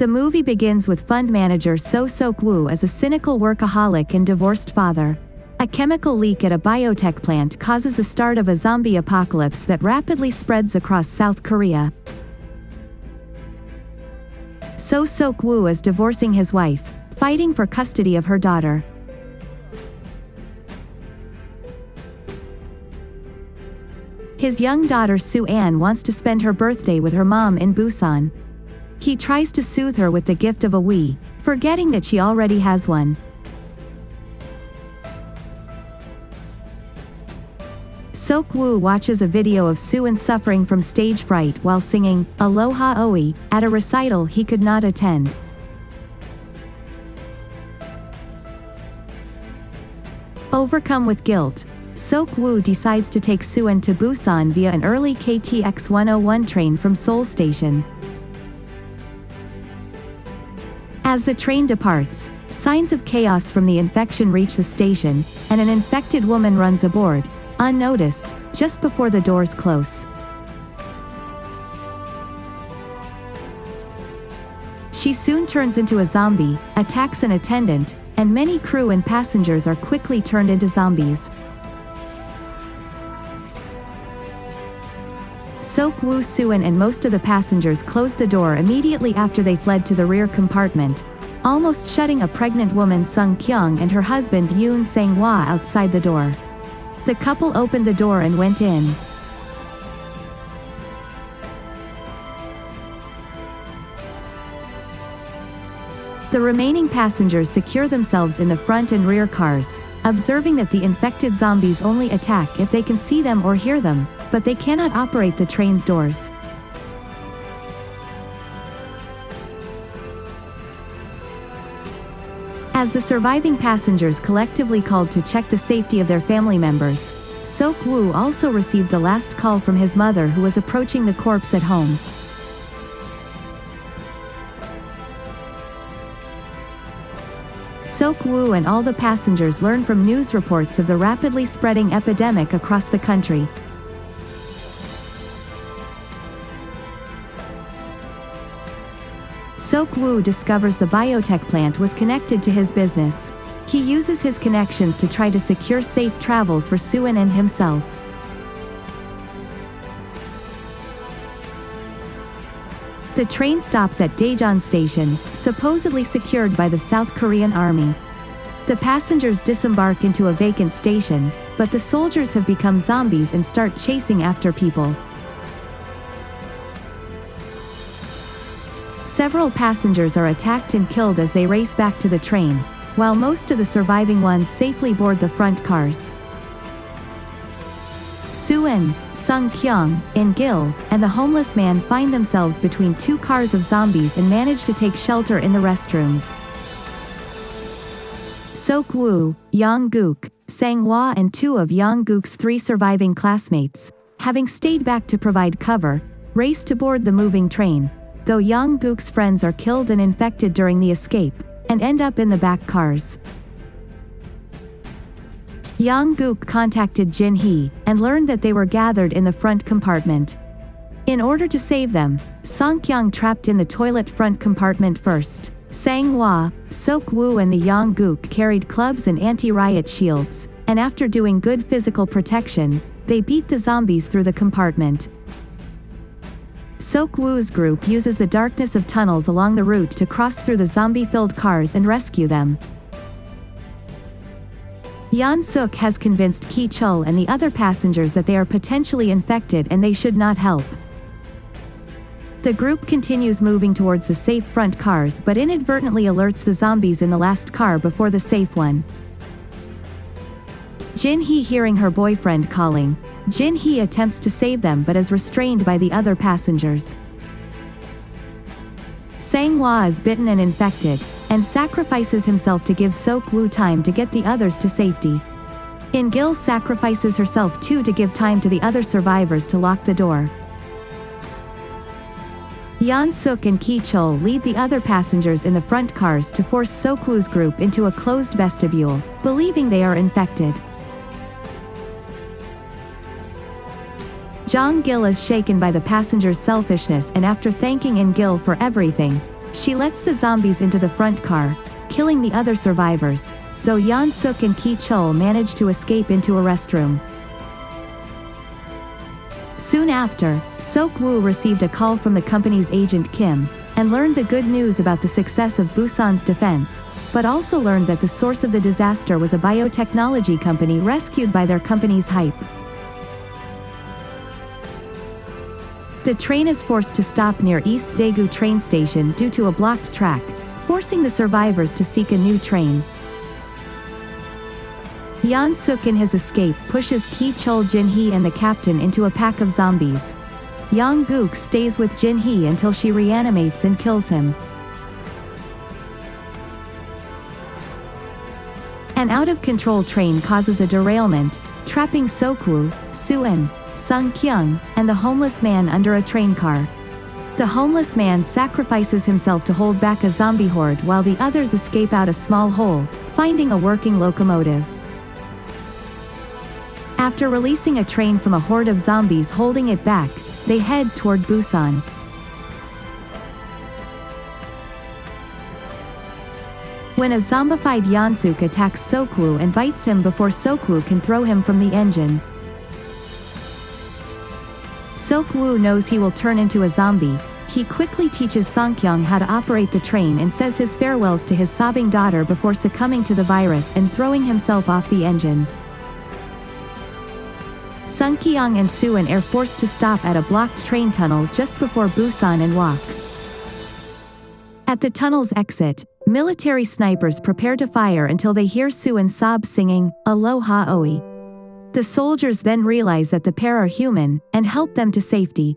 The movie begins with fund manager So Sok-woo as a cynical workaholic and divorced father. A chemical leak at a biotech plant causes the start of a zombie apocalypse that rapidly spreads across South Korea. So Sok-woo is divorcing his wife, fighting for custody of her daughter. His young daughter Soo-an wants to spend her birthday with her mom in Busan. He tries to soothe her with the gift of a Wii, forgetting that she already has one. Sok-woo watches a video of Soo-an suffering from stage fright while singing Aloha Oe at a recital he could not attend. Overcome with guilt, Sok-woo decides to take Soo-an to Busan via an early KTX 101 train from Seoul Station. As the train departs, signs of chaos from the infection reach the station, and an infected woman runs aboard, unnoticed, just before the doors close. She soon turns into a zombie, attacks an attendant, and many crew and passengers are quickly turned into zombies. Sok-woo, Soo-an and most of the passengers closed the door immediately after they fled to the rear compartment, almost shutting a pregnant woman Sung-kyung and her husband Yoon Sang-hwa outside the door. The couple opened the door and went in. The remaining passengers secure themselves in the front and rear cars, observing that the infected zombies only attack if they can see them or hear them, but they cannot operate the train's doors. As the surviving passengers collectively called to check the safety of their family members, Sok-woo also received the last call from his mother who was approaching the corpse at home. Sok-woo and all the passengers learn from news reports of the rapidly spreading epidemic across the country. Sok-woo discovers the biotech plant was connected to his business. He uses his connections to try to secure safe travels for Soo-an and himself. The train stops at Daejeon Station, supposedly secured by the South Korean army. The passengers disembark into a vacant station, but the soldiers have become zombies and start chasing after people. Several passengers are attacked and killed as they race back to the train, while most of the surviving ones safely board the front cars. Soo-an, Sung-kyung, and Gil, and the homeless man find themselves between two cars of zombies and manage to take shelter in the restrooms. Sok-woo, Young-gook, Sang-hwa and two of Young-gook's three surviving classmates, having stayed back to provide cover, race to board the moving train, though Young-gook's friends are killed and infected during the escape, and end up in the back cars. Young-gook contacted Jin-hee, and learned that they were gathered in the front compartment. In order to save them, Sung-kyung trapped in the toilet front compartment first. Sang-hwa, Sok-woo and the Young-gook carried clubs and anti-riot shields, and after doing good physical protection, they beat the zombies through the compartment. Sok-woo's group uses the darkness of tunnels along the route to cross through the zombie-filled cars and rescue them. Yeon-suk has convinced Ki-chul and the other passengers that they are potentially infected and they should not help. The group continues moving towards the safe front cars but inadvertently alerts the zombies in the last car before the safe one. Jin-hee, hearing her boyfriend calling, Jin-hee attempts to save them but is restrained by the other passengers. Sang-hwa is bitten and infected, and sacrifices himself to give Sok-woo time to get the others to safety. In-gil sacrifices herself too to give time to the other survivors to lock the door. Yeon-suk and Ki-chul lead the other passengers in the front cars to force Sok-woo's group into a closed vestibule, believing they are infected. Jong-gil is shaken by the passengers' selfishness and after thanking In-gil for everything, She lets the zombies into the front car, killing the other survivors, though Yeon Suk and Ki Chul manage to escape into a restroom. Soon after, Sok Woo received a call from the company's agent Kim, and learned the good news about the success of Busan's defense, but also learned that the source of the disaster was a biotechnology company rescued by their company's hype. The train is forced to stop near East Daegu train station due to a blocked track, forcing the survivors to seek a new train. Yeon Suk in his escape pushes Ki Chul Jin Hee and the captain into a pack of zombies. Young Gook stays with Jin Hee until she reanimates and kills him. An out-of-control train causes a derailment, trapping Sokwoo, Suin, Sung Kyung, and the homeless man under a train car. The homeless man sacrifices himself to hold back a zombie horde while the others escape out a small hole, finding a working locomotive. After releasing a train from a horde of zombies holding it back, they head toward Busan. When a zombified Yeonsuk attacks Sokwoo and bites him before Sokwoo can throw him from the engine. Sokwoo knows he will turn into a zombie. He quickly teaches Songkyung how to operate the train and says his farewells to his sobbing daughter before succumbing to the virus and throwing himself off the engine. Sungkyung and Suin are forced to stop at a blocked train tunnel just before Busan and walk. At the tunnel's exit, military snipers prepare to fire until they hear Suin sob singing, Aloha Oi. The soldiers then realize that the pair are human, and help them to safety.